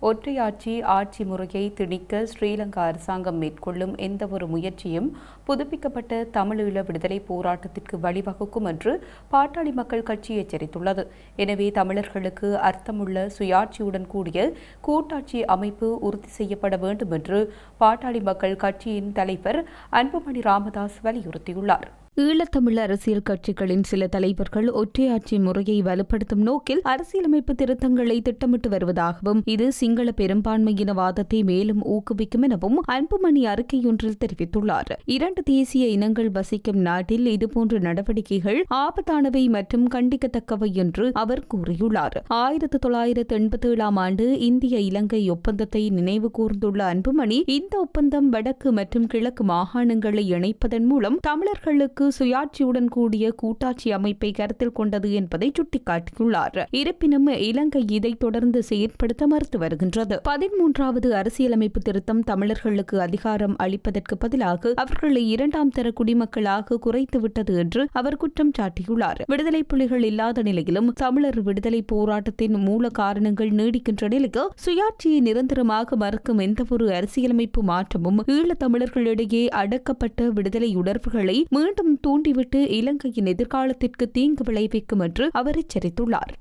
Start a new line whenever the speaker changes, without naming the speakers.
ஒற்றையாட்சி ஆட்சி முறையை திணிக்க ஸ்ரீலங்கா அரசாங்கம் மேற்கொள்ளும் எந்தவொரு முயற்சியும் புதுப்பிக்கப்பட்ட தமிழீழ விடுதலை போராட்டத்திற்கு வழிவகுக்கும் என்று பாட்டாளி மக்கள் கட்சி எச்சரித்துள்ளது. எனவே தமிழர்களுக்கு அர்த்தமுள்ள சுயாட்சியுடன் கூடிய கூட்டாட்சி அமைப்பு உறுதி செய்யப்பட வேண்டும் என்று பாட்டாளி மக்கள் கட்சியின் தலைவர் அன்புமணி ராமதாஸ் வலியுறுத்தியுள்ளார். ஈழத்தமிழ் அரசியல் கட்சிகளின் சில தலைவர்கள் ஒற்றையாட்சி முறையை வலுப்படுத்தும் நோக்கில் அரசியலமைப்பு திருத்தங்களை திட்டமிட்டு வருவதாகவும் இது சிங்கள பெரும்பான்மையினவாதத்தை மேலும் ஊக்குவிக்கும் எனவும் அன்புமணி அறிக்கையொன்றில் தெரிவித்துள்ளார். 2 தேசிய இனங்கள் வசிக்கும் நாட்டில் இதுபோன்ற நடவடிக்கைகள் ஆபத்தானவை மற்றும் கண்டிக்கத்தக்கவை என்று அவர் கூறியுள்ளார். 1987ஆம் ஆண்டு இந்திய இலங்கை ஒப்பந்தத்தை நினைவு கூர்ந்துள்ள அன்புமணி இந்த ஒப்பந்தம் வடக்கு மற்றும் கிழக்கு மாகாணங்களை இணைப்பதன் மூலம் தமிழர்களுக்கு சுயாட்சியுடன் கூடிய கூட்டாட்சி அமைப்பை கருத்தில் கொண்டது என்பதை சுட்டிக்காட்டியுள்ளார். இருப்பினும் இலங்கை இதை தொடர்ந்து செயற்படுத்த மறுத்து வருகின்றது. 13வது அரசியலமைப்பு திருத்தம் தமிழர்களுக்கு அதிகாரம் அளிப்பதற்கு பதிலாக அவர்களை 2ஆம் தர குடிமக்களாக குறைத்துவிட்டது என்று அவர் குற்றம் சாட்டியுள்ளார். விடுதலை புலிகள் இல்லாத நிலையிலும் தமிழர் விடுதலை போராட்டத்தின் மூல காரணங்கள் நீடிக்கின்ற நிலைக்கு சுயாட்சியை நிரந்தரமாக மறுக்கும் எந்தவொரு அரசியலமைப்பு மாற்றமும் ஈழத் தமிழர்களிடையே அடக்கப்பட்ட விடுதலை உணர்வுகளை மீண்டும் தூண்டிவிட்டு இலங்கையின் எதிர்காலத்திற்கு தீங்கு விளைவிக்கும் என்று அவர் எச்சரித்துள்ளார்.